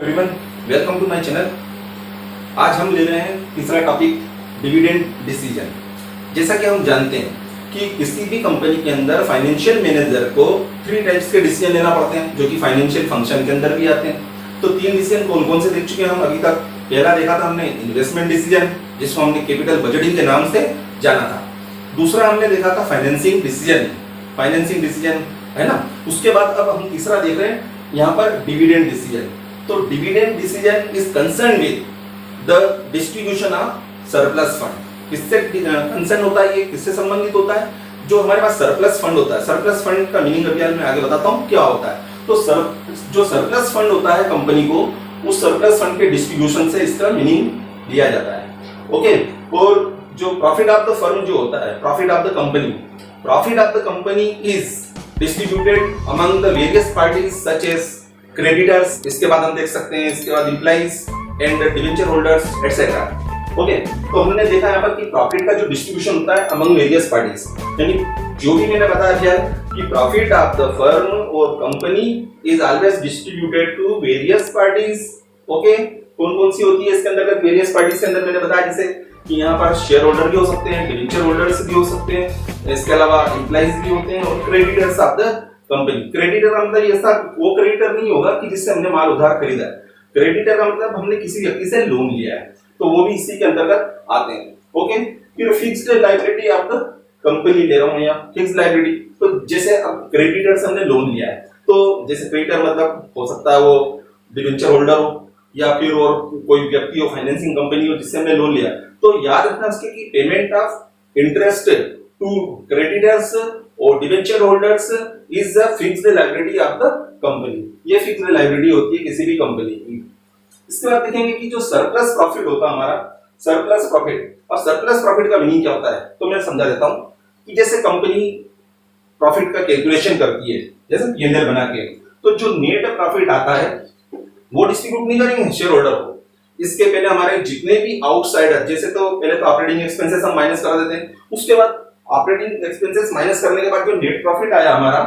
Everyone, welcome to my channel. आज हम ले रहे हैं तीसरा टॉपिक, डिविडेंड डिसीजन। जैसा कि हम जानते हैं कि किसी भी कंपनी के अंदर फाइनेंशियल मैनेजर को 3 टाइप्स के डिसीजन लेना पड़ते हैं, जो कि फाइनेंशियल फंक्शन के अंदर भी आते हैं। तो 3 डिसीजन कौन कौन से देख चुके हैं हम अभी तक। पहला देखा था हमने इन्वेस्टमेंट डिसीजन, जिसको हमने कैपिटल बजटिंग के नाम से जाना था। दूसरा हमने देखा था फाइनेंसिंग डिसीजन, है ना। उसके बाद अब हम तीसरा देख रहे हैं यहाँ पर डिविडेंड डिसीजन। तो dividend decision is concern with the distribution of surplus fund. किससे कंसर्न होता है, ये किससे संबंधित होता है? जो हमारे पास सरप्लस फंड होता है, सरप्लस फंड का मीनिंग अभी मैं आगे बताता हूँ क्या होता है। तो जो सरप्लस फंड होता है कंपनी को, उस सरप्लस फंड के डिस्ट्रीब्यूशन से इसका मीनिंग लिया जाता है। ओके। और जो प्रॉफिट ऑफ द फर्म जो होता है, profit of the company is distributed among the various parties such as creditors, इसके बाद हम देख सकते हैं, इसके बाद employees and debenture holders etcetera. Okay. तो हमने देखा यहाँ पर कि प्रॉफिट का जो डिस्ट्रीब्यूशन होता है अमंग वेरियस पार्टीज, यानी जो भी मैंने बताया क्या कि प्रॉफिट ऑफ द फर्म और company is always distributed to various parties. Okay. कौन कौन सी होती है इसके अंतर्गत? वेरियस पार्टीज के अंदर मैंने बताया जैसे कि यहाँ पर शेयर होल्डर भी हो सकते हैं, डिवेंचर होल्डर्स भी हो सकते हैं, इसके अलावा एम्प्लॉइज भी होते हैं, और creditors of the company. Creditor का मतलब ऐसा वो क्रेडिटर नहीं होगा कि जिससे हमने माल उधार खरीदा है। क्रेडिटर का मतलब हमने किसी व्यक्ति से लोन लिया है, तो वो भी इसी के अंतर्गत आते हैं। ओके। फिर fixed liability of the company ले रहा हूं यहाँ, फिक्स्ड लायबिलिटी। तो जैसे अब क्रेडिटर से हमने लोन लिया है, तो जैसे क्रेडिटर मतलब हो सकता है वो डिवेंचर होल्डर हो या फिर और कोई व्यक्ति हो, फाइनेंसिंग कंपनी हो जिससे हमने लोन लिया, तो याद रखना उसके कि payment of interest to creditors और debenture holders is the fixed liability of the company. ये फिक्स्ड लायबिलिटी होती है किसी भी कंपनी की। इसके बाद देखेंगे कि जो सरप्लस प्रॉफिट होता है हमारा, सरप्लस प्रॉफिट, और सरप्लस प्रॉफिट का मीनिंग क्या होता है तो मैं समझा देता हूं कि जैसे कंपनी प्रॉफिट का कैलकुलेशन करती है, जैसे P&L बना के, तो जो नेट प्रॉफिट आता है वो डिस्ट्रीब्यूट नहीं करेंगे शेयर होल्डर को। इसके पहले हमारे जितने भी आउटसाइडर, जैसे तो पहले तो ऑपरेटिंग एक्सपेंसेस हम माइनस करा देते हैं, उसके बाद ऑपरेटिंग एक्सपेंसेस माइनस करने के बाद जो नेट प्रॉफिट आया हमारा,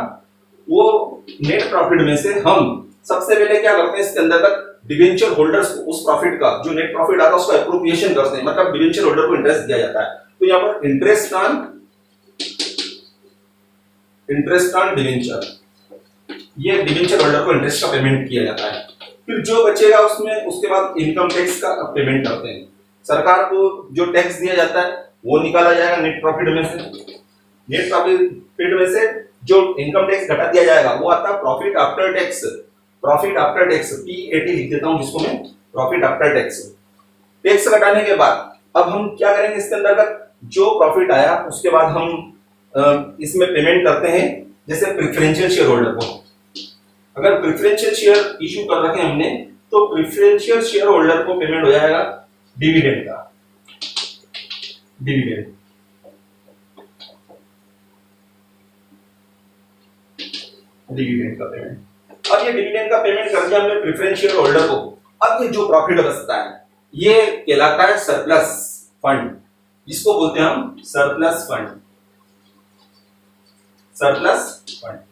वो नेट प्रॉफिट में से हम सबसे पहले क्या करते हैं इसके अंदर तक डिवेंचर होल्डर्स को उस प्रॉफिट का जो नेट प्रॉफिट आता है उसका एप्रोप्रिएशन करते हैं, मतलब डिवेंचर होल्डर को इंटरेस्ट दिया जाता है। तो यहाँ पर इंटरेस्ट ऑन डिवेंचर, ये डिवेंचर होल्डर को इंटरेस्ट का पेमेंट किया जाता है। फिर जो बचेगा उसमें उसके बाद इनकम टैक्स का पेमेंट करते हैं। सरकार को जो टैक्स दिया जाता है वो निकाला जाएगा नेट प्रॉफिट में से। नेट प्रॉफिट में से जो इनकम टैक्स घटा दिया जाएगा वो आता है प्रॉफिट आफ्टर टैक्स। PAT लिख देता हूं जिसको मैं, प्रॉफिट आफ्टर टैक्स। टैक्स घटाने के बाद अब हम क्या करेंगे इसके अंदर, जो प्रॉफिट आया उसके बाद हम इसमें पेमेंट करते हैं जैसे प्रेफरेंशियल शेयर होल्डर को। अगर प्रेफरेंशियल शेयर इशू कर रखे हैं हमने, तो प्रेफरेंशियल शेयर होल्डर को पेमेंट हो जाएगा डिविडेंड का पेमेंट। अब ये डिविडेंड का पेमेंट कर दिया हमने प्रेफरेंशियल होल्डर को। अब ये जो प्रॉफिट बचता है ये कहलाता है सरप्लस फंड, जिसको बोलते हैं हम सरप्लस फंड।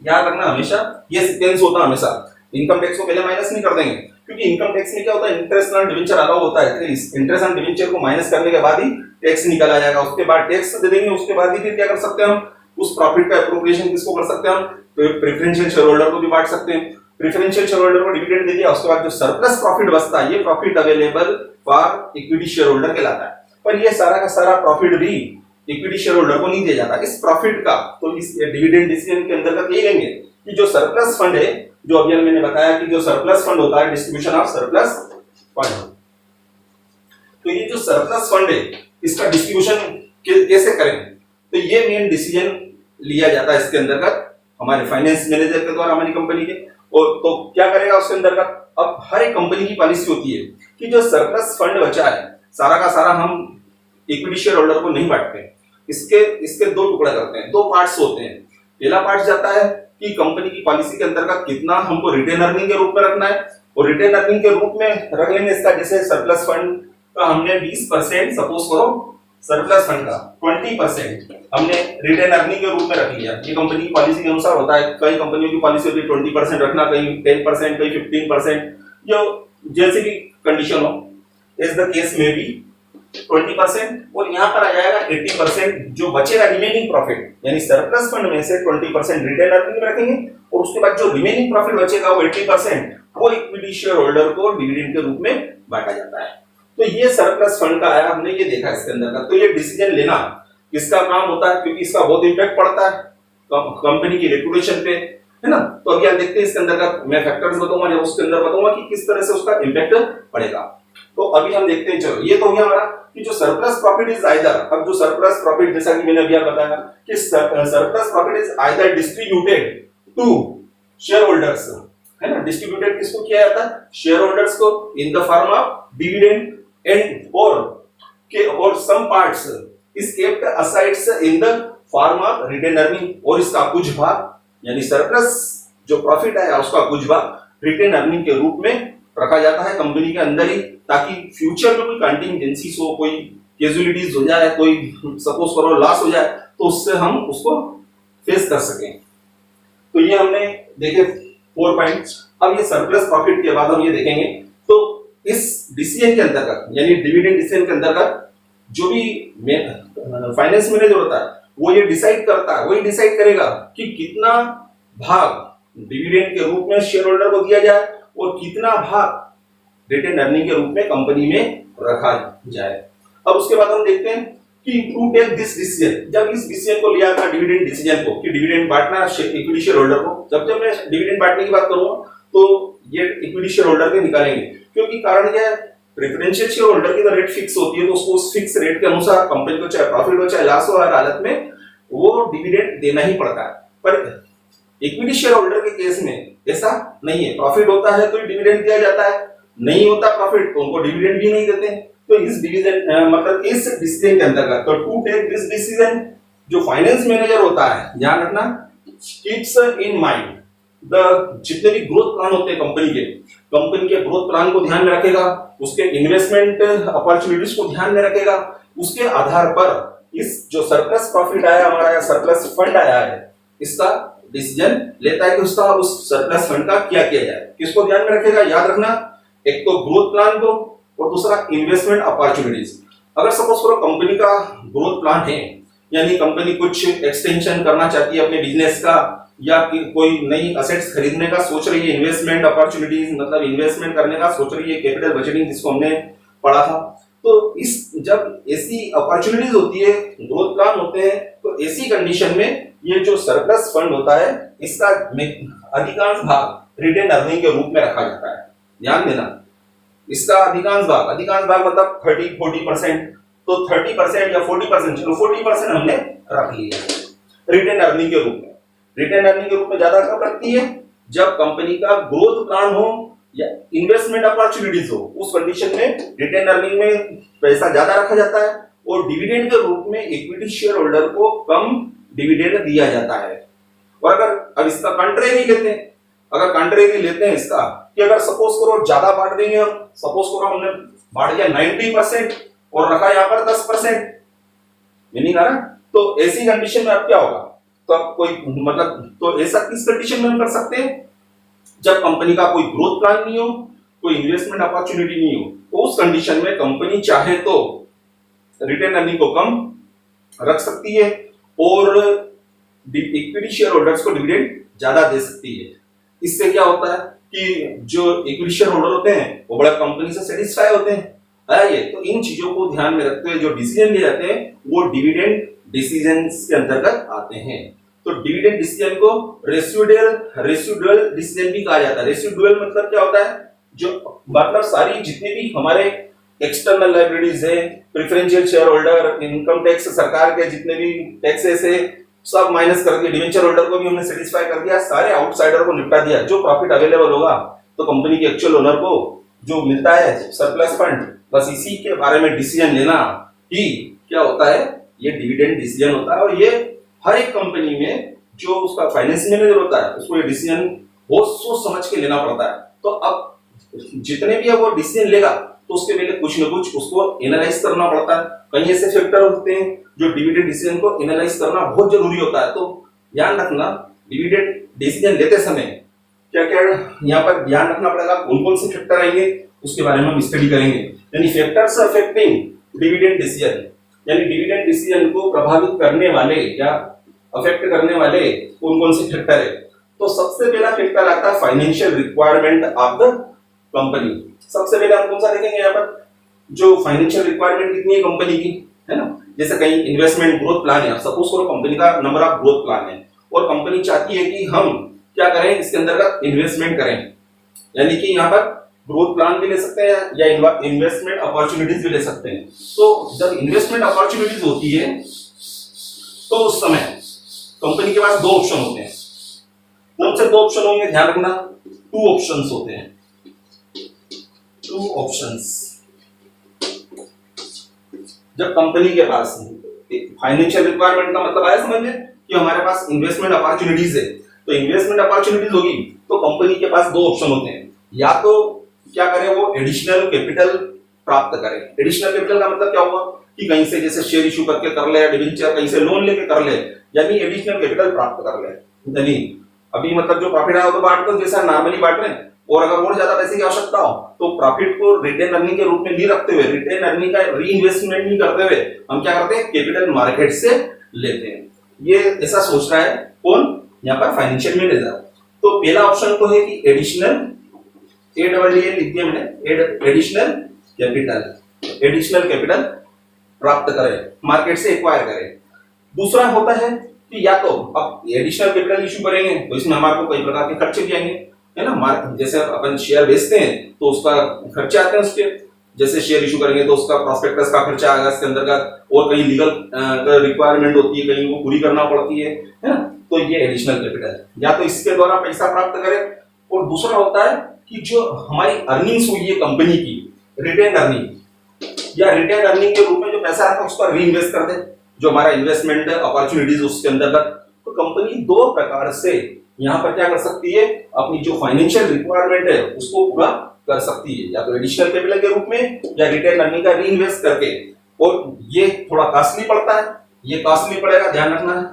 याद रखना हमेशा, ये सीक्वेंस होता है हमेशा। इनकम टैक्स को पहले माइनस नहीं कर देंगे, क्योंकि इनकम टैक्स में क्या होता है, इंटरेस्ट ऑन डिवेंचर अलाउ होता है, तो इस इंटरेस्ट ऑन डिवेंचर को माइनस करने के बाद ही टैक्स निकाला जाएगा। उसके बाद टैक्स दे देंगे, उसके बाद ही फिर क्या कर सकते हैं हम, उस प्रॉफिट का एप्रोप्रिएशन किसको कर सकते हैं हम, प्रेफरेंशियल शेयर होल्डर को भी बांट सकते हैं। प्रेफरेंशियल शेयर होल्डर को डिविडेंड दे दिया, उसके बाद जो सरप्लस प्रॉफिट बचता है ये profit available for equity share holder कहलाता है। पर ये सारा का सारा प्रॉफिट भी इक्विटी शेयर होल्डर को नहीं दिया जाता इस प्रॉफिट का। तो इस डिविडेंड डिसीजन के अंतर्गत ये लेंगे कि जो सरप्लस फंड है, जो अभी मैंने बताया कि जो सरप्लस फंड होता है, डिस्ट्रीब्यूशन ऑफ सरप्लस फंड, तो ये जो सरप्लस फंड है इसका डिस्ट्रीब्यूशन कैसे करें, तो ये मेन डिसीजन लिया जाता है इसके अंतर्गत हमारे फाइनेंस मैनेजर के द्वारा हमारी कंपनी के। और तो क्या करेगा उसके अंतर्गत, अब हर एक कंपनी की पॉलिसी होती है कि जो सरप्लस फंड बचा है सारा का सारा हम इक्विटी शेयर होल्डर को नहीं बांटते, इसके 2 टुकड़ा करते हैं, 2 पार्ट्स होते हैं। पहला पार्ट जाता है कि कंपनी की पॉलिसी के अंतर्गत कितना हमको रिटेन अर्निंग के रूप में रखना है, और रिटेन अर्निंग के रूप में रख लेंगे इसका, जैसे सरप्लस फंड का हमने 20% सपोज करो, सरप्लस फंड का 20% हमने रिटेन अर्निंग के रूप में रख लिया। ये कंपनी की पॉलिसी के अनुसार होता है, कई कंपनियों की पॉलिसी होती है 20% रखना, कहीं 10%, कहीं 15%। जो जैसे भी कंडीशन हो, इस द केस में भी 20%, और यहाँ पर आ जाएगा 80% जो बचेगा रिमेनिंग प्रॉफिट, यानी सरप्लस फंड में से 20% रिटेन अर्निंग में रखेंगे और उसके बाद जो रिमेनिंग प्रॉफिट बचेगा वो 80% वो इक्विटी शेयर होल्डर को डिविडेंड के रूप में बांटा जाता है। तो ये सरप्लस फंड का आया, हमने ये देखा इसके अंदर का। तो ये डिसीजन लेना किसका काम होता है, क्योंकि इसका बहुत इम्पैक्ट पड़ता है कंपनी की रेपुटेशन पे, है ना। तो अभी आप देखते हैं इसके अंदर का मैं फैक्टर्स बताऊंगा, जब उसके अंदर बताऊंगा कि किस तरह से उसका इम्पैक्ट पड़ेगा। तो अभी हम देखते हैं, चलो ये तो हो गया हमारा कि जो सरप्लस प्रॉफिट इज आइदर, अब जो सरप्लस प्रॉफिट जैसा कि मैंने अभी बताया कि surplus profit is either distributed to shareholders, है ना। डिस्ट्रीब्यूटेड किसको किया जाता है, शेयर होल्डर्स को, in the form of dividend and और some parts is kept aside in the form of retain earning, और इसका कुछ भाग यानी सरप्लस जो प्रॉफिट है उसका कुछ भाग रिटेन अर्निंग के रूप में रखा जाता है कंपनी के अंदर ही, ताकि फ्यूचर में कोई कंटिंजेंसीज हो, कोई कैजुअलिटीज हो जाए, कोई सपोज करो लॉस हो जाए, तो उससे हम उसको फेस कर सकें। तो ये हमने देखे 4 पॉइंट्स। अब ये सरप्लस प्रॉफिट के बाद हम ये देखेंगे, तो इस डिसीजन के अंतर्गत यानी डिविडेंड डिसीजन के अंतर्गत जो भी फाइनेंस मैनेजर होता है वो ये डिसाइड करता है, वही डिसाइड करेगा कि कितना भाग डिविडेंड के रूप में शेयर होल्डर को दिया जाए और कितना भाग रिटेन अर्निंग के रूप में कंपनी में रखा जाए। अब उसके बाद हम देखते हैं कि टू टेक दिस डिसीजन, जब इस डिसीजन को लिया था डिविडेंड डिसीजन को कि डिविडेंड बांटना इक्विटी शेयर होल्डर को, जब मैं डिविडेंड बांटने की बात करूंगा तो ये इक्विटी शेयर होल्डर के निकालेंगे, क्योंकि कारण क्या है, प्रेफरेंशियल शेयर होल्डर की तो रेट फिक्स होती है, तो उसको उस फिक्स रेट के अनुसार कंपनी को चाहे प्रॉफिट हो चाहे लॉस हो, हर हालत में वो डिविडेंड देना ही पड़ता है। पर इक्विटी शेयर होल्डर के केस में ऐसा नहीं है, प्रॉफिट होता है तो डिविडेंड दिया जाता है, नहीं होता प्रॉफिट तो उनको डिविडेंड भी नहीं देते। तो इस डिवीजन मतलब इस डिसीजन के अंतर्गत, तो टू टेक दिस डिसीजन, जो फाइनेंस मैनेजर होता है, ध्यान रखना, कीप्स इन माइंड द जितने भी ग्रोथ प्लान होते हैं कंपनी के ग्रोथ प्लान को ध्यान में रखेगा, उसके इन्वेस्टमेंट अपॉर्चुनिटीज को ध्यान में रखेगा, उसके आधार पर इस जो सरप्लस प्रॉफिट आया हमारा या सरप्लस फंड आया है इसका डिसीजन लेता है कि उसका उस सरप्लस फंड का क्या किया जाए। किसको ध्यान में रखेगा, याद रखना, एक तो ग्रोथ प्लान को और दूसरा इन्वेस्टमेंट अपॉर्चुनिटीज। अगर सपोज करो कंपनी का ग्रोथ प्लान है, यानी कंपनी कुछ एक्सटेंशन करना चाहती है अपने बिजनेस का, या कोई नई असेट्स खरीदने का सोच रही है, इन्वेस्टमेंट अपॉर्चुनिटीज मतलब इन्वेस्टमेंट करने का सोच रही है, कैपिटल बजटिंग जिसको हमने पढ़ा था। तो इस जब ऐसी अपॉर्चुनिटीज होती है, ग्रोथ प्लान होते हैं, तो ऐसी कंडीशन में ये जो सरप्लस फंड होता है इसका अधिकांश भाग रिटेन अर्निंग के रूप में रखा जाता है। ध्यान देना, इसका अधिकांश भाग मतलब 30-40%, तो 30% या 40%, चलो 40% हमने रख लिया रिटेन अर्निंग के रूप में। रिटेन अर्निंग के रूप में ज्यादा कब रखती है, जब कंपनी का ग्रोथ प्लान हो या इन्वेस्टमेंट अपॉर्चुनिटीज हो, उस कंडीशन में रिटेन अर्निंग में पैसा ज्यादा रखा जाता है और डिविडेंड के रूप में इक्विटी शेयर होल्डर को कम डिविडेंड दिया जाता है। और अगर अब इसका कंट्रेरी लेते हैं, अगर कंट्रेरी लेते हैं इसका कि अगर सपोज करो ज्यादा बांट देंगे हम, सपोज करो हमने बांट दिया 90% और रखा यहाँ पर 10%, मीनिंग है ना, तो ऐसी कंडीशन में अब क्या होगा, तो अब कोई मतलब तो ऐसा किस कंडीशन में हम कर सकते हैं, जब कंपनी का कोई ग्रोथ प्लान नहीं हो, कोई इन्वेस्टमेंट अपॉर्चुनिटी नहीं हो, तो उस कंडीशन में कंपनी चाहे तो रिटेन अर्निंग को कम रख सकती है और इक्विटी शेयर होल्डर्स को डिविडेंड ज्यादा दे सकती है। इससे क्या होता है कि जो इक्विटी शेयर होल्डर होते हैं वो बड़ा कंपनी से सेटिस्फाई होते हैं। ये तो इन चीजों को ध्यान में रखते हुए जो डिसीजन लिए जाते हैं वो डिविडेंड डिसीजन के अंतर्गत आते हैं। तो डिविडेंड डिसीजन को रेसिडुअल डिसीजन भी कहा जाता है। रेसिडुअल मतलब क्या होता है, जो मतलब सारी जितने भी हमारे एक्सटर्नल लायबिलिटीज है, preferential share holder, income tax, सरकार के जितने भी टैक्सेस है सब माइनस कर दिया, डिवेंचर होल्डर को भी हमने सेटिस्फाई कर दिया, सारे आउटसाइडर को निपटा दिया। जो प्रॉफिट अवेलेबल होगा तो कंपनी के एक्चुअल ओनर को जो मिलता है सरप्लस फंड, बस इसी के बारे में डिसीजन लेना ही क्या होता है, ये डिविडेंड डिसीजन होता है। और ये हर एक कंपनी में जो उसका फाइनेंस मैनेजर होता है उसको ये डिसीजन बहुत सोच समझ के लेना पड़ता है। तो अब जितने भी वो डिसीजन लेगा तो उसके पहले कुछ न कुछ उसको एनालाइज करना पड़ता है। कई ऐसे फैक्टर होते हैं जो डिविडेंड डिसीजन को एनालाइज करना बहुत जरूरी होता है। तो ध्यान रखना, डिविडेंड डिसीजन लेते समय क्या क्या यहाँ पर ध्यान रखना पड़ेगा, कौन कौन से फैक्टर आएंगे उसके बारे में हम स्टडी करेंगे। यानी फैक्टर्स अफेक्टिंग डिविडेंड डिसीजन, यानी डिविडेंड डिसीजन को प्रभावित करने वाले या अफेक्ट करने वाले कौन कौन से फैक्टर है। तो सबसे पहला फैक्टर आता है financial requirement of the company. सबसे पहले हम कौन सा देखेंगे यहाँ पर, जो फाइनेंशियल रिक्वायरमेंट कितनी है कंपनी की, है ना। जैसे कहीं इन्वेस्टमेंट ग्रोथ प्लान है, सपोज करो कंपनी का नंबर ऑफ ग्रोथ प्लान है और कंपनी चाहती है कि हम क्या करें, इसके अंदर का इन्वेस्टमेंट करें, यानी कि यहाँ पर ग्रोथ प्लान भी ले सकते हैं या इन्वेस्टमेंट अपॉर्चुनिटीज भी ले सकते हैं। तो जब इन्वेस्टमेंट अपॉर्चुनिटीज होती है तो उस समय कंपनी के पास दो ऑप्शन होते हैं। कौन से दो ऑप्शन होंगे, ध्यान रखना, टू ऑप्शंस होते हैं, टू ऑप्शंस। जब कंपनी के पास फाइनेंशियल रिक्वायरमेंट का मतलब आया समझ में कि हमारे पास इन्वेस्टमेंट अपॉर्चुनिटीज है, तो इन्वेस्टमेंट अपॉर्चुनिटीज होगी तो कंपनी के पास दो ऑप्शन होते हैं, या तो क्या करें वो एडिशनल कैपिटल प्राप्त करें। एडिशनल कैपिटल का मतलब क्या हुआ कि कहीं से जैसे शेयर इशू करके कर ले, डिबेंचर कहीं से लोन लेके कर ले, यानी एडिशनल कैपिटल प्राप्त कर ले। यानी अभी मतलब जो प्रॉफिट आया वो तो बांट दो जैसा नॉर्मली बांट रहे हैं, और अगर और ज्यादा पैसे की आवश्यकता हो तो प्रॉफिट को रिटेन अर्निंग के रूप में नहीं रखते हुए, रिटेन अर्निंग का री इन्वेस्टमेंट नहीं करते हुए हम क्या करते हैं, कैपिटल मार्केट से लेते हैं। ये ऐसा सोच रहा है कौन, यहाँ पर फाइनेंशियल मैनेजर। तो पहला ऑप्शन तो है कि एडिशनल, एडब्ल्यूएल लिख दिया मैंने, एडिशनल कैपिटल प्राप्त करें, मार्केट से एक्वायर करें। दूसरा होता है कि या तो अब एडिशनल कैपिटल इशू करेंगे तो इसमें हमारे को कई प्रकार के खर्चे भी आएंगे, है ना। मार्केट जैसे अपन शेयर बेचते हैं तो उसका खर्चे आते हैं उसके, जैसे शेयर इशू करेंगे तो उसका प्रॉस्पेक्टस का खर्चा आएगा इसके अंदर का, और कहीं लीगल रिक्वायरमेंट होती है, कहीं वो पूरी करना पड़ती है ना। तो ये एडिशनल कैपिटल, या तो इसके द्वारा पैसा प्राप्त करें, और दूसरा होता है कि जो हमारी अर्निंग्स हुई है कंपनी की, रिटेन अर्निंग, या रिटेन अर्निंग के रूप में जो पैसा है उसका री इन्वेस्ट कर दे, जो हमारा इन्वेस्टमेंट अपॉर्चुनिटीज उसके अंदर। तो कंपनी दो प्रकार से यहाँ पर क्या कर सकती है, अपनी जो फाइनेंशियल रिक्वायरमेंट है उसको पूरा कर सकती है, या तो एडिशनल कैपिटल के रूप में या रिटेन अर्निंग का री इन्वेस्ट करके। और ये थोड़ा कॉस्टली पड़ता है, ये कॉस्टली पड़ेगा, ध्यान रखना है।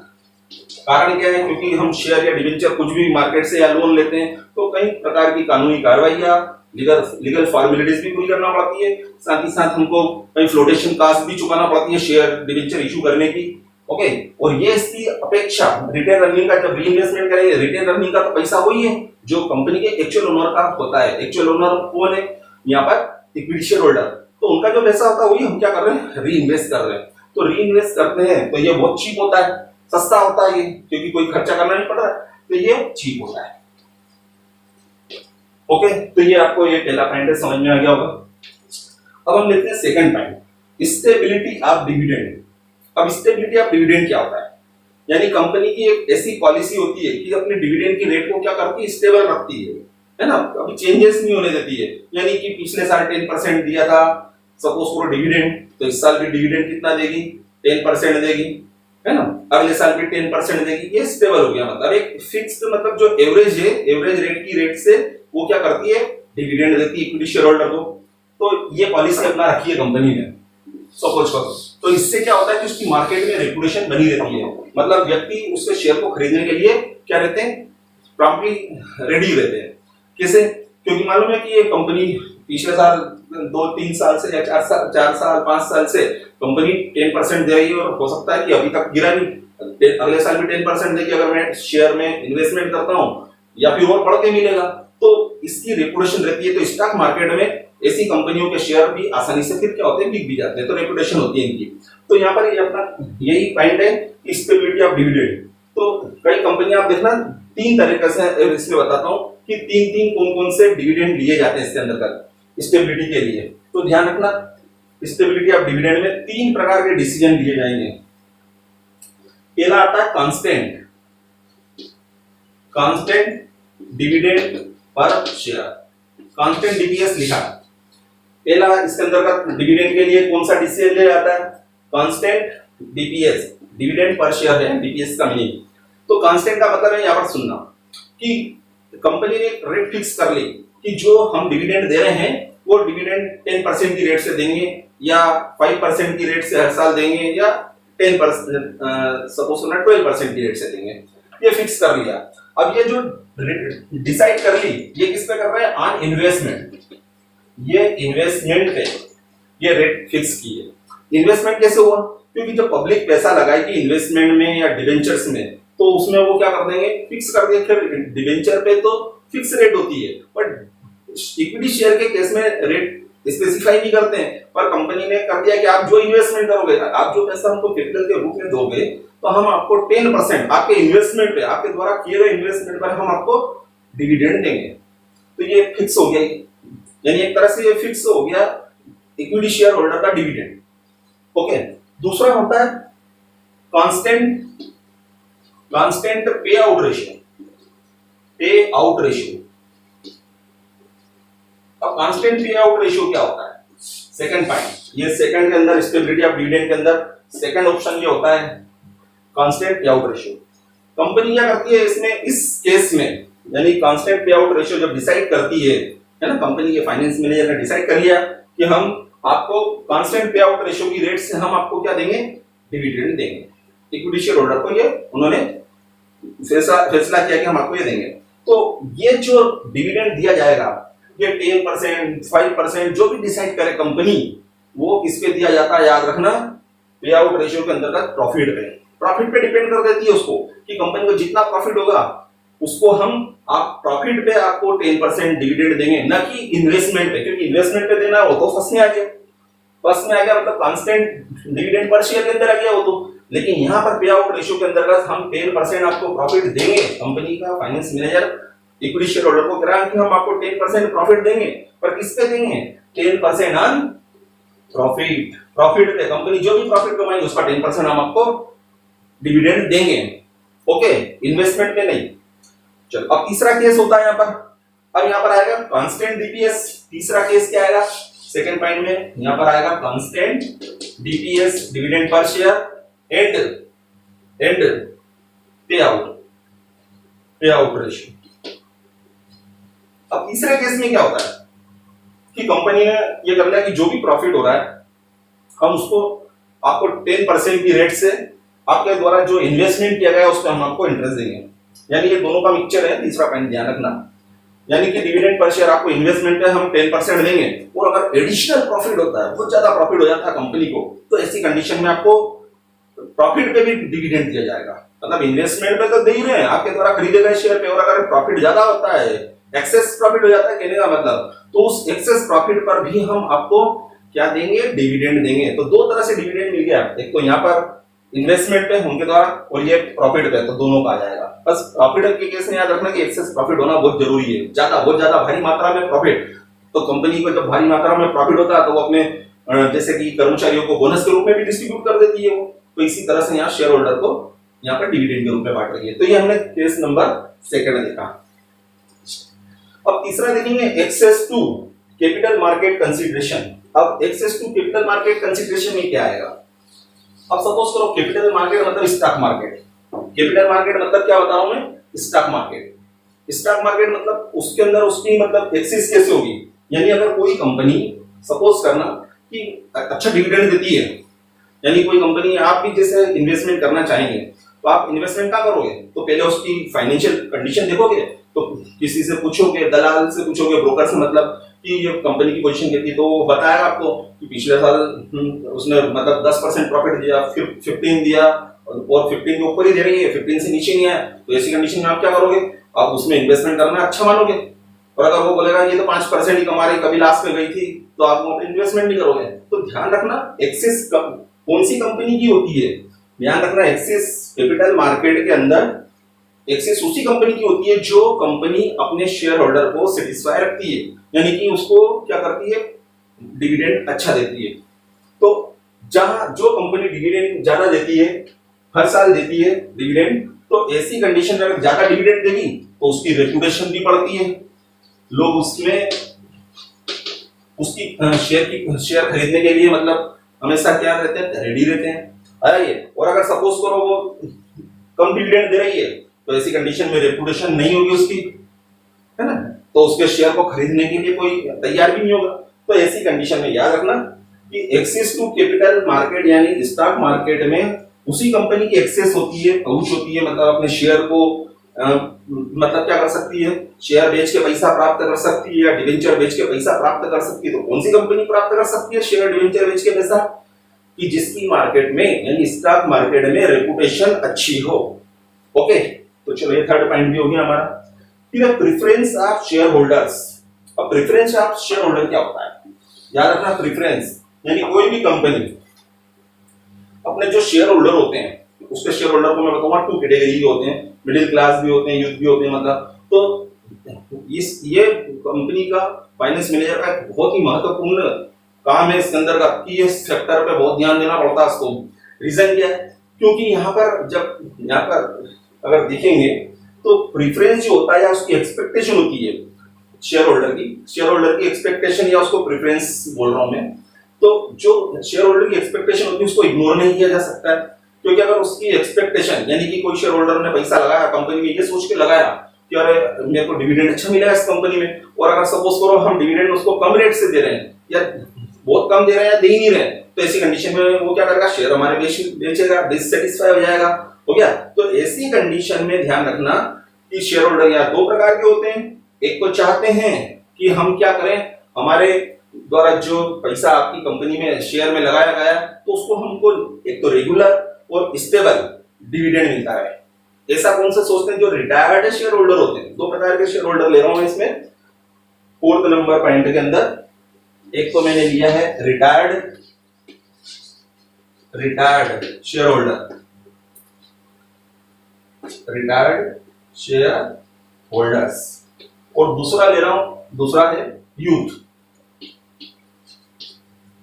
कारण क्या है, क्योंकि हम शेयर या डिबेंचर कुछ भी मार्केट से या लोन लेते हैं तो कई प्रकार की कानूनी कार्रवाइयां, लीगल फॉर्मेलिटीज भी पूरी करना पड़ती है, साथ ही साथ हमको कई फ्लोटेशन कॉस्ट भी चुकाना पड़ती है शेयर डिबेंचर इशू करने की। ओके, और ये इसकी अपेक्षा रिटेन अर्निंग का जब रीइन्वेस्टमेंट करेंगे, रिटेन अर्निंग का तो पैसा वही है जो कंपनी के एक्चुअल ओनर का होता है। एक्चुअल ओनर कौन है, यहाँ पर इक्विटी शेयर होल्डर, तो उनका जो पैसा होता है वही हम क्या कर रहे हैं, री इन्वेस्ट कर रहे हैं। तो री इन्वेस्ट करते हैं तो ये बहुत चीप होता है, सस्ता होता है ये, क्योंकि कोई खर्चा करना नहीं पड़ रहा है, तो ये चीप होता है। ओके, तो ये आपको ये पहला पॉइंट समझ में आ गया होगा। अब हम लेते हैं second point, stability of dividend. अब स्टेबिलिटी ऑफ डिविडेंड क्या होता है, यानी कंपनी की एक ऐसी पॉलिसी होती है कि अपने डिविडेंड की रेट को क्या करती है, स्टेबल रखती है ना, कभी चेंजेस नहीं होने देती है। यानी कि पिछले साल 10% दिया था सपोज करो डिविडेंड, तो इस साल भी डिविडेंड कितना देगी, 10% देगी, है ना। अगले साल भी 10% देगी, ये स्टेबल हो गया। मतलब एक फिक्स्ड, मतलब जो एवरेज है, एवरेज रेट की रेट से वो क्या करती है, डिविडेंड देती है इक्विटी शेयर होल्डर को। तो ये पॉलिसी अपना रखी है कंपनी ने, सपोज करो। तो इससे क्या होता है कि उसकी मार्केट में रेपुटेशन बनी रहती है, मतलब व्यक्ति उसके शेयर को खरीदने के लिए क्या रहते हैं, प्रॉम्प्टली रेडी रहते हैं। कैसे, क्योंकि मालूम है कि ये कंपनी पिछले साल 2-3 साल से या 4 साल 5 साल से कंपनी 10% दे रही है, और हो सकता है कि अभी तक गिरा नहीं, अगले साल भी 10% देगी अगर मैं शेयर में इन्वेस्टमेंट करता हूं, या फिर और बढ़ के मिलेगा। तो इसकी रेपुटेशन रहती है। तो स्टॉक मार्केट में ऐसी कंपनियों के शेयर भी आसानी से फिर क्या होते हैं, बिक भी जाते हैं, तो रेपुटेशन होती है इनकी। तो यहाँ पर ये अपना यही पॉइंट है, स्टेबिलिटी ऑफ डिविडेंड। तो कई कंपनियां आप देखना 3 तरीके से, इसलिए बताता हूँ कि 3 कौन-कौन से डिविडेंड लिए जाते हैं इसके अंदर का स्टेबिलिटी के लिए। तो ध्यान रखना, स्टेबिलिटी ऑफ डिविडेंड में 3 प्रकार के डिसीजन लिए जाएंगे। पहला आता है constant dividend per share, constant DPS लिखा। पहला इसके अंदर का डिविडेंड के लिए कौन सा डिसीजन लिया जाता है, constant DPS, dividend per share है डीपीएस का मीनिंग। तो कांस्टेंट का मतलब है यहाँ पर सुनना कि कंपनी ने रेट फिक्स कर ली कि जो हम डिविडेंड दे रहे हैं वो डिविडेंड 10% की रेट से देंगे, या 5% की रेट से हर साल देंगे, या 10% सपोज 12% की रेट से देंगे, ये फिक्स कर लिया। अब ये जो डिसाइड कर ली, ये किस पे कर रहे हैं, ऑन इन्वेस्टमेंट। ये इन्वेस्टमेंट पे ये रेट फिक्स की है। इन्वेस्टमेंट कैसे हुआ? क्योंकि जब पब्लिक पैसा लगाएगी इन्वेस्टमेंट में या डिवेंचर्स में, तो उसमें वो क्या कर देंगे, फिक्स कर देंगे। फिर डिवेंचर पे तो फिक्स रेट होती है, बट इक्विटी शेयर के केस में रेट स्पेसिफाई नहीं करते हैं। पर कंपनी ने कर दिया कि आप जो इन्वेस्टमेंट करोगे, आप जो पैसा हमको कैपिटल के रूप में दोगे, तो हम आपको 10% आपके इन्वेस्टमेंट पे, आपके द्वारा किए गए इन्वेस्टमेंट पर हम आपको डिविडेंड देंगे। तो ये फिक्स हो गया, यानी एक तरह से ये फिक्स हो गया इक्विटी शेयर होल्डर का डिविडेंड। ओके, दूसरा होता है कांस्टेंट पे आउट रेशियो। अब कांस्टेंट पे आउट रेशियो क्या होता है? सेकंड पॉइंट, ये सेकंड के अंदर स्टेबिलिटी ऑफ डिविडेंड के अंदर सेकंड ऑप्शन ये होता है कांस्टेंट पे आउट रेशियो। कंपनी क्या करती है इसमें, इस केस में, यानी कांस्टेंट पे आउट रेशियो जब डिसाइड करती है ना, कंपनी के फाइनेंस मैनेजर ने डिसाइड कर लिया कि हम आपको कांस्टेंट पे आउट रेशियो की रेट से हम आपको क्या देंगे, डिविडेंड देंगे। इक्विटी शेयर होल्डर को ये उन्होंने फैसला किया कि हम आपको ये देंगे। तो ये जो डिविडेंड दिया जाएगा, ये 10%, 5% जो भी डिसाइड करे कंपनी, वो किस पे दिया जाता है, याद रखना, पे आउट रेशियो के अंतर्गत प्रॉफिट पे डिपेंड कर देती है उसको, कि कंपनी को जितना प्रॉफिट होगा उसको हम आप प्रॉफिट पे आपको 10% डिविडेंड देंगे, ना कि इन्वेस्टमेंट पे। क्योंकि इन्वेस्टमेंट पे देना वो तो फर्स्ट में आ गया, मतलब कांस्टेंट डिविडेंड पर शेयर के अंदर आ गया वो तो। लेकिन यहाँ पर पे आउट रेशियो के अंतर्गत हम 10% आपको प्रॉफिट देंगे। कंपनी का finance manager equity share holder को कह रहा है कि हम आपको 10% प्रॉफिट देंगे, पर किस पे देंगे, 10% ऑन प्रॉफिट पे। कंपनी जो भी प्रॉफिट कमाएगी उसका 10% हम आपको डिविडेंड देंगे। ओके, इन्वेस्टमेंट में नहीं। चलो, अब तीसरा केस होता है यहाँ पर। अब यहाँ पर आएगा कांस्टेंट डीपीएस। तीसरा केस क्या आएगा सेकंड पॉइंट में, यहाँ पर आएगा constant DPS, dividend per share, and पे आउट रेशियो। अब तीसरे केस में क्या होता है कि कंपनी ने ये कर लिया कि जो भी प्रॉफिट हो रहा है हम उसको आपको 10% की रेट से आपके द्वारा जो इन्वेस्टमेंट किया गया उस पर हम आपको इंटरेस्ट देंगे। यानी ये दोनों का मिक्सचर है। तीसरा पॉइंट ध्यान रखना, यानी कि डिविडेंड पर शेयर आपको इन्वेस्टमेंट पे हम 10% देंगे, और अगर एडिशनल प्रॉफिट होता है, बहुत ज्यादा प्रॉफिट हो जाता है कंपनी को, तो ऐसी कंडीशन में आपको प्रॉफिट पे भी डिविडेंड दिया जाएगा। मतलब इन्वेस्टमेंट पे तो दे ही रहे हैं आपके द्वारा खरीदे गए शेयर पे, और अगर प्रॉफिट ज्यादा होता है, एक्सेस प्रॉफिट हो जाता है कहने का मतलब, तो उस एक्सेस प्रॉफिट पर भी हम आपको क्या देंगे, डिविडेंड देंगे। तो दो तरह से डिविडेंड मिल गया, एक तो यहाँ पर इन्वेस्टमेंट पे उनके द्वारा, और ये प्रॉफिट पे, तो दोनों का आ जाएगा। बस प्रॉफिट के केस में याद रखना कि एक्सेस प्रॉफिट होना बहुत जरूरी है। बहुत ज्यादा भारी मात्रा में प्रॉफिट, तो कंपनी को जब भारी मात्रा में प्रॉफिट होता है तो वो अपने जैसे कि कर्मचारियों को बोनस के रूप में भी डिस्ट्रीब्यूट कर देती है वो। तो इसी तरह से यहाँ शेयर होल्डर को यहाँ पर डिविडेंड के रूप में बांट रही है। तो ये हमने केस नंबर सेकंड देखा। अब तीसरा देखेंगे access to capital market consideration. अब access to capital market consideration में क्या आएगा? अब सपोज करो कैपिटल मार्केट मतलब स्टॉक मार्केट। कैपिटल मार्केट मतलब क्या बताऊं मैं, स्टॉक मार्केट मतलब उसके अंदर उसकी मतलब एक्सेस कैसे होगी, यानी अगर कोई कंपनी सपोज करना कि अच्छा डिविडेंड देती है, यानी कोई कंपनी, आप भी जैसे इन्वेस्टमेंट करना चाहेंगे तो आप इन्वेस्टमेंट क्या करोगे, तो पहले उसकी फाइनेंशियल कंडीशन देखोगे, तो किसी से पूछोगे, दलाल से पूछोगे, ब्रोकर से, मतलब कि ये कंपनी की पोजीशन कितनी, तो वो बताएगा आपको कि पिछले साल उसने मतलब 10% प्रॉफिट दिया, फिर 15 दिया, और 15 के ऊपर ही दे रही है, 15 से नीचे नहीं आया। तो ऐसी कंडीशन में आप क्या करोगे, आप उसमें इन्वेस्टमेंट करना अच्छा मानोगे। और अगर वो बोलेगा ये तो 5% ही कमा रही, कभी लास्ट में गई थी, तो आप वो इन्वेस्टमेंट नहीं करोगे। तो ध्यान रखना एक्सेस कौन सी कंपनी की होती है, ध्यान रखना एक्सेस कैपिटल मार्केट के अंदर एक्सेस उसी कंपनी की होती है जो कंपनी अपने शेयर होल्डर को सेटिस्फाई रखती है, यानी कि उसको क्या करती है, डिविडेंड अच्छा देती है। तो जहां जो कंपनी डिविडेंड ज्यादा देती है, हर साल देती है डिविडेंड, तो ऐसी कंडीशन में अगर ज्यादा डिविडेंड देगी तो उसकी रेपुटेशन भी बढ़ती है, लोग उसमें उसकी शेयर खरीदने के लिए मतलब हमेशा क्या रहते हैं, रेडी रहते हैं। और अगर सपोज करो वो कम डिविडेंड दे रही है, तो ऐसी कंडीशन में रेपुटेशन नहीं होगी उसकी, है ना, तो उसके शेयर को खरीदने के लिए कोई तैयार भी नहीं होगा। तो ऐसी कंडीशन में याद रखना कि एक्सेस टू कैपिटल मार्केट यानी स्टॉक मार्केट में उसी कंपनी की एक्सेस होती है, पहुंच होती है, मतलब अपने शेयर को मतलब क्या कर सकती है, शेयर बेच के पैसा प्राप्त कर सकती है या डिवेंचर बेच के पैसा प्राप्त कर सकती है। तो कौन सी कंपनी प्राप्त कर सकती है शेयर डिवेंचर बेच के पैसा? कि जिसकी मार्केट में यानी स्टॉक मार्केट में रेपुटेशन अच्छी हो। ओके, तो चलो ये थर्ड पॉइंट भी हो गया हमारा। फिर प्रेफरेंस ऑफ शेयर होल्डर्स। अब प्रेफरेंस ऑफ शेयर होल्डर क्या होता है? याद रखना, प्रेफरेंस यानी कोई भी कंपनी अपने जो शेयर होल्डर होते हैं, उसके शेयर होल्डर को मैं बताऊंगा 2 कैटेगरी के होते हैं, मिडिल क्लास भी होते हैं, यूथ भी होते हैं। मतलब तो ये कंपनी का फाइनेंस मैनेजर का बहुत ही महत्वपूर्ण काम है इसके अंदर का, कि इस सेक्टर पे बहुत ध्यान देना पड़ता है उसको। रीजन क्या है? क्योंकि यहाँ पर अगर देखेंगे तो प्रेफरेंस जो होता है या उसकी एक्सपेक्टेशन होती है शेयर होल्डर की एक्सपेक्टेशन या उसको प्रेफरेंस बोल रहा हूं मैं। तो जो शेयर होल्डर की एक्सपेक्टेशन होती है उसको इग्नोर नहीं किया जा सकता है, क्योंकि अगर उसकी एक्सपेक्टेशन यानी कि कोई शेयर होल्डर ने पैसा लगाया कंपनी में, ये सोच के लगाया कि अरे मेरे को डिविडेंड अच्छा मिला इस कंपनी में, और अगर सपोज करो हम डिविडेंड उसको कम रेट से दे रहे हैं या बहुत कम दे रहे हैं या दे ही नहीं रहे, तो ऐसी कंडीशन में वो क्या करेगा? शेयर हमारे बेचेगा, डिससेटिस्फाई हो जाएगा। हो गया? तो ऐसी कंडीशन में ध्यान रखना कि शेयर होल्डर या 2 प्रकार के होते हैं। एक तो चाहते हैं कि हम क्या करें, हमारे द्वारा जो पैसा आपकी कंपनी में शेयर में लगाया गया तो उसको हमको एक तो रेगुलर और स्टेबल डिविडेंड मिलता है। ऐसा कौन सा सोचते हैं? जो रिटायर्ड शेयर होल्डर होते हैं। 2 प्रकार के शेयर होल्डर ले रहा हूं इसमें 4th नंबर पॉइंट के अंदर। एक तो मैंने लिया है retired share holder, retired share holders, और दूसरा ले रहा हूं, दूसरा है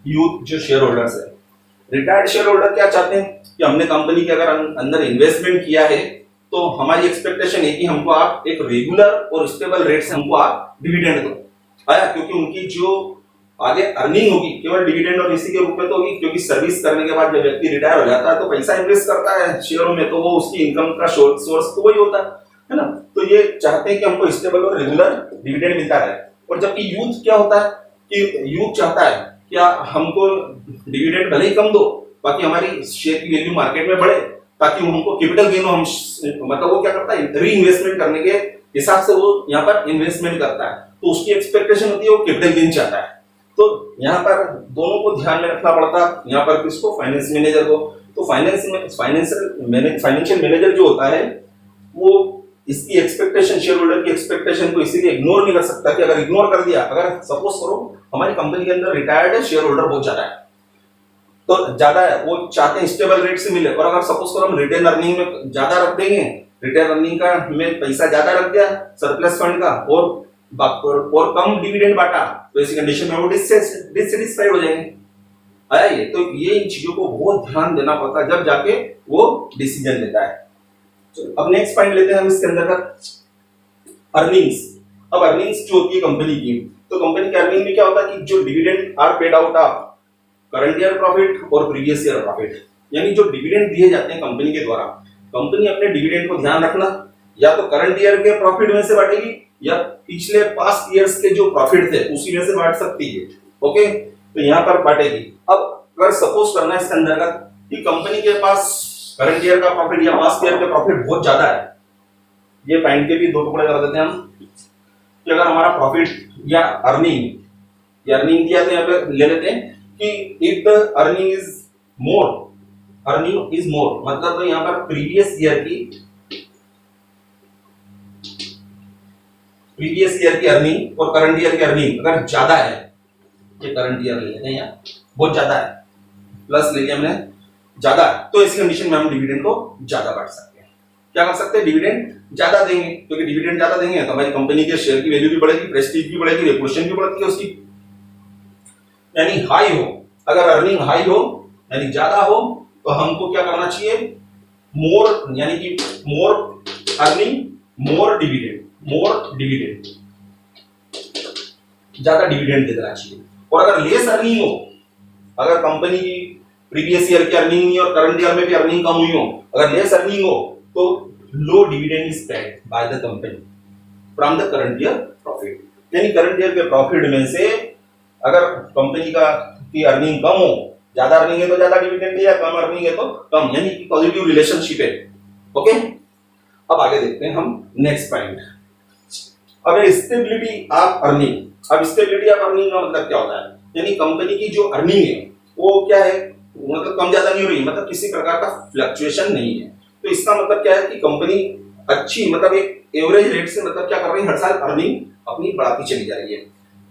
यूथ जो शेयर होल्डर्स है। रिटायर्ड शेयर होल्डर क्या चाहते हैं कि हमने कंपनी के अगर अंदर इन्वेस्टमेंट किया है तो हमारी एक्सपेक्टेशन है कि हमको आप एक रेगुलर और स्टेबल रेट से हमको आप डिविडेंड दो आया, क्योंकि उनकी जो आगे अर्निंग होगी केवल डिविडेंड और इसी के रूप में तो होगी, क्योंकि सर्विस करने के बाद जब व्यक्ति रिटायर हो जाता है तो पैसा इन्वेस्ट करता है शेयरों में, तो वो उसकी इनकम का सोर्स तो वही होता है ना। तो ये चाहते हैं कि हमको स्टेबल और रेगुलर डिविडेंड मिलता रहे। और जबकि यूथ क्या होता है कि यूथ चाहता है क्या हमको डिविडेंड भले ही कम दो, बाकी हमारी शेयर की वैल्यू मार्केट में बढ़े, ताकि हमको कैपिटल गेन हो। हम मतलब वो क्या करता है, री इन्वेस्टमेंट करने के हिसाब से वो यहाँ पर इन्वेस्टमेंट करता है, तो उसकी एक्सपेक्टेशन होती है वो कैपिटल गेन चाहता है। तो यहाँ पर दोनों को ध्यान में रखना पड़ता है। यहाँ पर किसको? फाइनेंस मैनेजर को। तो फाइनेंशियल मैनेजर जो होता है वो इसकी एक्सपेक्टेशन, शेयर होल्डर की एक्सपेक्टेशन को इसीलिए इग्नोर नहीं कर सकता कि अगर इग्नोर कर दिया, अगर सपोज करो हमारी कंपनी के अंदर रिटायर्ड शेयर होल्डर बहुत ज्यादा है, तो ज्यादा है, वो चाहते हैं स्टेबल रेट से मिले, और अगर सपोज करो हम रिटेन अर्निंग में ज्यादा रख देंगे, रिटेन अर्निंग का में पैसा ज्यादा रख दिया सरप्लस फंड का, और कम डिविडेंड बांटा, तो ऐसी कंडीशन में वो डिससेटिस्फाइड हो जाएंगे। आया ये? तो ये इन चीजों को बहुत ध्यान देना पड़ता है जब जाके वो डिसीजन लेता है। अब नेक्स्ट पॉइंट लेते हैं हम इसके अंदर का अर्निंग्स। अब अर्निंग्स जो होती है कंपनी की, तो कंपनी के अर्निंग में क्या होता है कि जो dividend are paid out of current year profit और प्रीवियस ईयर प्रॉफिट, यानी जो डिविडेंड दिए जाते हैं कंपनी के द्वारा, कंपनी अपने डिविडेंड को ध्यान रखना या तो करंट ईयर के प्रॉफिट में से बांटेगी या पिछले पास्ट ईयर्स के जो प्रॉफिट थे उसी में से बांट सकती है। ओके, तो यहाँ पर बांटेगी। अब अगर सपोज करना है इसके अंदर का कि कंपनी के पास करंट ईयर का प्रॉफिट या पास्ट ईयर का प्रॉफिट बहुत ज्यादा है, ये पॉइंट के भी 2 टुकड़े कर देते हैं हम कि अगर हमारा प्रॉफिट या अर्निंग दिया तो यहाँ पे ले लेते हैं कि if the earning is more, मतलब तो यहाँ पर प्रीवियस ईयर की अर्निंग और करंट ईयर की अर्निंग अगर ज्यादा है, ये करंट ईयर ले लेते हैं यहाँ, बहुत ज्यादा है, प्लस ले लिया हमने ज्यादा, तो इस कंडीशन में हम डिविडेंड को ज्यादा बांट सकते हैं। क्या कर सकते हैं? डिविडेंड ज्यादा देंगे, क्योंकि डिविडेंड ज्यादा देंगे तो हमारी कंपनी के शेयर की वैल्यू भी बढ़ेगी, प्रेस्टीज भी बढ़ेगी, रेपुटेशन भी बढ़ती है उसकी। यानी हाई हो, अगर अर्निंग हाई हो यानी ज्यादा हो, तो हमको क्या करना चाहिए? मोर, यानी कि मोर अर्निंग मोर डिविडेंड, ज्यादा डिविडेंड देना चाहिए। और अगर लेस अर्निंग हो, अगर कंपनी की प्रीवियस ईयर की अर्निंग नहीं और करंट ईयर में भी अर्निंग कम हुई हो, अगर लेस अर्निंग हो तो low dividend is paid by the company from the current year profit. यानी करंट ईयर के प्रॉफिट में से अगर कंपनी की अर्निंग कम हो, ज्यादा अर्निंग है तो ज्यादा डिविडेंड दिया, कम अर्निंग है तो कम, यानी कि पॉजिटिव रिलेशनशिप है। ओके, अब आगे देखते हैं हम नेक्स्ट पॉइंट। अब स्टेबिलिटी ऑफ अर्निंग। अब स्टेबिलिटी ऑफ अर्निंग का मतलब क्या होता है, यानी कंपनी की जो अर्निंग है वो क्या है, मतलब कम ज्यादा नहीं हो रही, मतलब किसी प्रकार का फ्लक्चुएशन नहीं है। तो इसका मतलब क्या है कि कंपनी अच्छी, मतलब एक एवरेज रेट से मतलब क्या कर रही है, हर साल अर्निंग अपनी बढ़ाती चली जा रही है,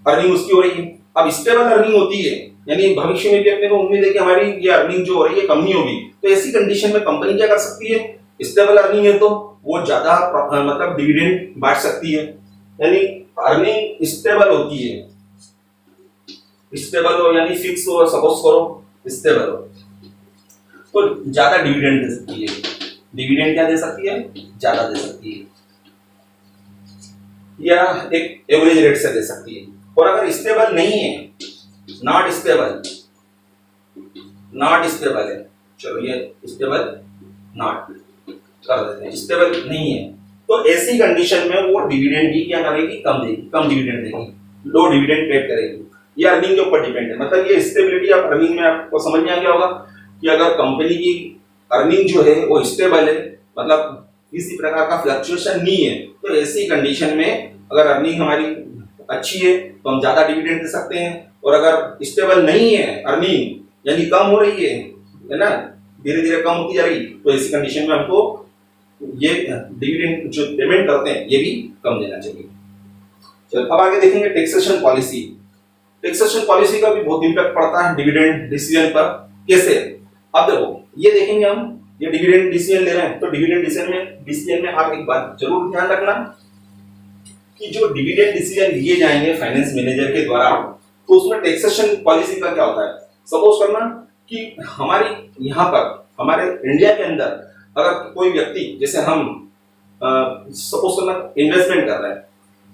अर्निंग उसकी हो रही है। अब स्टेबल अर्निंग होती है, यानी भविष्य में भी अपने को उम्मीद है कि हमारी ये अर्निंग जो हो रही है कम नहीं होगी, तो ऐसी कंडीशन में कंपनी क्या कर सकती है, स्टेबल अर्निंग है तो वो ज्यादा मतलब डिविडेंड बांट सकती है। यानी अर्निंग स्टेबल होती है, स्टेबल हो यानी फिक्स हो, सपोज करो स्टेबल हो तो ज्यादा डिविडेंड दे सकती है। डिविडेंड क्या दे सकती है, ज्यादा दे सकती है, या एक एवरेज रेट से दे सकती है। और अगर स्टेबल नहीं है, नॉट स्टेबल है, चलो ये स्टेबल नॉट कर देते हैं, स्टेबल नहीं है, तो ऐसी कंडीशन में वो डिविडेंड भी क्या करेगी, कम देगी, कम डिविडेंड देगी, लो डिविडेंड पे करेगी। ये अर्निंग के ऊपर डिपेंड है। मतलब ये स्टेबिलिटी ऑफ अर्निंग में आपको समझ में आ गया होगा कि अगर कंपनी की अर्निंग जो है वो स्टेबल है, मतलब किसी प्रकार का फ्लक्चुएशन नहीं है, तो ऐसी कंडीशन में अगर अर्निंग हमारी अच्छी है तो हम ज्यादा डिविडेंड दे सकते हैं। और अगर स्टेबल नहीं है अर्निंग, यानी कम हो रही है ना, धीरे धीरे कम होती जा रही, तो ऐसी कंडीशन में हमको ये डिविडेंड जो पेमेंट करते हैं ये भी कम देना चाहिए। चलो अब आगे देखेंगे टैक्सेशन पॉलिसी। टैक्सेशन पॉलिसी का भी बहुत इंपैक्ट पड़ता है डिविडेंड डिसीजन पर। कैसे, अब देखो ये देखेंगे हम, ये डिविडेंड डिसीजन ले रहे हैं, तो डिविडेंड डिसीजन में आप एक बात जरूर ध्यान रखना कि जो डिविडेंड डिसीजन लिए जाएंगे फाइनेंस मैनेजर के द्वारा, तो उसमें टैक्सेशन पॉलिसी का क्या होता है। सपोज करना कि हमारी यहाँ पर हमारे इंडिया के अंदर अगर कोई व्यक्ति, जैसे हम सपोज करना इन्वेस्टमेंट कर रहे हैं,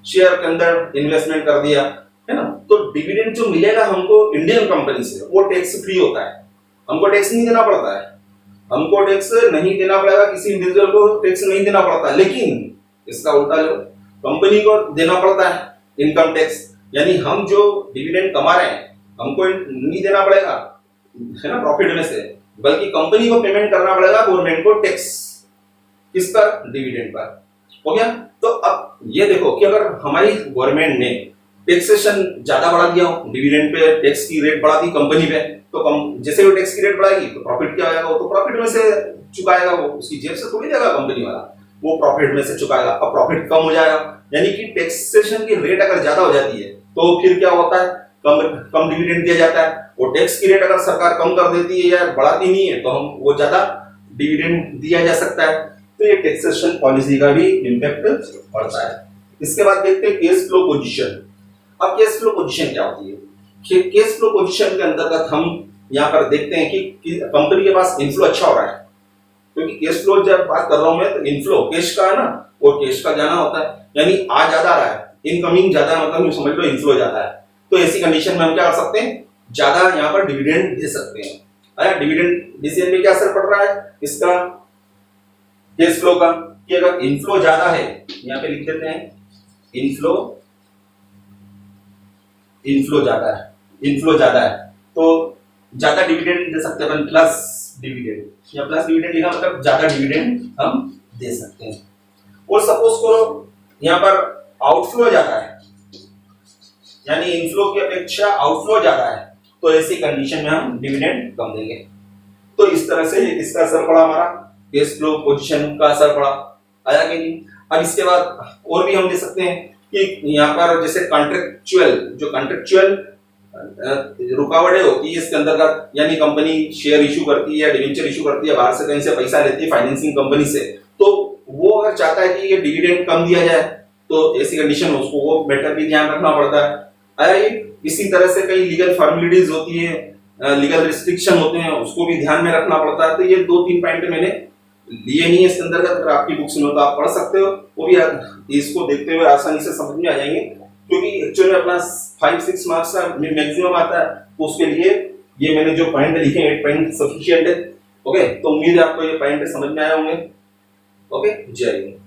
शेयर के अंदर इन्वेस्टमेंट कर दिया है ना, तो डिविडेंड जो मिलेगा हमको इंडियन कंपनी से वो टैक्स फ्री होता है, हमको टैक्स नहीं देना पड़ता है, हमको टैक्स नहीं देना पड़ेगा, किसी इंडिविजुअल को टैक्स नहीं देना पड़ता। लेकिन इसका उल्टा जो कंपनी को देना पड़ता है इनकम टैक्स, यानी हम जो डिविडेंड कमा रहे हैं हमको नहीं देना पड़ेगा है ना प्रॉफिट में से, बल्कि कंपनी को पेमेंट करना पड़ेगा गवर्नमेंट को टैक्स, किस पर, डिविडेंड पर। हो गया। तो अब ये देखो कि अगर हमारी गवर्नमेंट ने टैक्सेशन ज्यादा बढ़ा दिया हो, डिविडेंड पे टैक्स की रेट बढ़ा दी कंपनी पे, तो जैसे वो टैक्स की रेट बढ़ाएगी तो प्रॉफिट क्या आएगा, वो तो प्रॉफिट में से चुकाएगा, वो उसकी जेब से थोड़ी देगा कंपनी वाला, वो प्रॉफिट में से चुकाएगा। अब प्रॉफिट कम हो जाएगा, यानी कि टैक्सेशन की रेट अगर ज्यादा हो जाती है तो फिर क्या होता है, कम डिविडेंड दिया जाता है। वो टैक्स की रेट अगर सरकार कम कर देती है या बढ़ाती नहीं है तो हम वो ज्यादा डिविडेंड दिया जा सकता है। तो ये टैक्सेशन पॉलिसी का भी इंपैक्ट पड़ता है। इसके बाद देखते हैं केस फ्लो पोजीशन। अब केस फ्लो पोजीशन क्या होती है, केस फ्लो पोजीशन के अंतर्गत हम यहाँ पर देखते हैं कि कंपनी के पास इनफ्लो अच्छा हो रहा है, क्योंकि कैश फ्लो जब बात कर रहा हूं मैं तो इनफ्लो कैश का है ना, और कैश का जाना होता है, यानी आ ज्यादा रहा है, इनकमिंग ज्यादा, मतलब समझ लो इनफ्लो ज्यादा है। तो ऐसी कंडीशन में हम क्या कर सकते हैं, ज्यादा यहाँ पर डिविडेंड दे सकते हैं। अरे डिविडेंड डिसीजन में क्या असर पड़ रहा है इसका, कैश फ्लो का, कि अगर इनफ्लो ज्यादा है, यहाँ पे लिख देते हैं इनफ्लो ज्यादा है तो ज्यादा डिविडेंड दे सकते हैं, प्लस डिविडेंड या प्लस डिविडेंड लिखा मतलब ज्यादा डिविडेंड हम दे सकते हैं। और सपोज करो यहाँ पर आउटफ्लो ज्यादा है, यानी इनफ्लो की अपेक्षा आउटफ्लो ज्यादा है, तो ऐसी कंडीशन में हम डिविडेंड कम देंगे। तो इस तरह से इसका असर पड़ा, हमारा कैश फ्लो पोजीशन का असर पड़ा, आया कि नहीं। अब इसके बाद और भी हम दे सकते हैं कि यहाँ पर जैसे कॉन्ट्रेक्चुअल रुकावटें होती है इसके अंतर्गत, यानी कंपनी शेयर इशू करती है, डिवेंचर इशू करती है, बाहर से कहीं से पैसा लेती है फाइनेंसिंग कंपनी से, तो वो अगर चाहता है कि ये डिविडेंड कम दिया जाए तो ऐसी कंडीशन उसको वो बेटर भी ध्यान रखना पड़ता है। इसी तरह से कई लीगल फॉर्मेलिटीज होती है, लीगल रिस्ट्रिक्शन होते हैं, उसको भी ध्यान में रखना पड़ता है। तो ये 2-3 पॉइंट मैंने लिए नहीं है इसके अंतर्गत, अगर आपकी बुक्स में हो तो आप पढ़ सकते हो, वो भी इसको देखते हुए आसानी से समझ में आ जाएंगे, क्योंकि एक्चुअली अपना 5-6 मार्क्स का मैक्सिमम आता है, तो उसके लिए ये मैंने जो पॉइंट लिखे 8 पॉइंट सफिशिएंट है। ओके, तो उम्मीद है आपको ये पॉइंट समझ में आए होंगे। ओके, जय हिंद।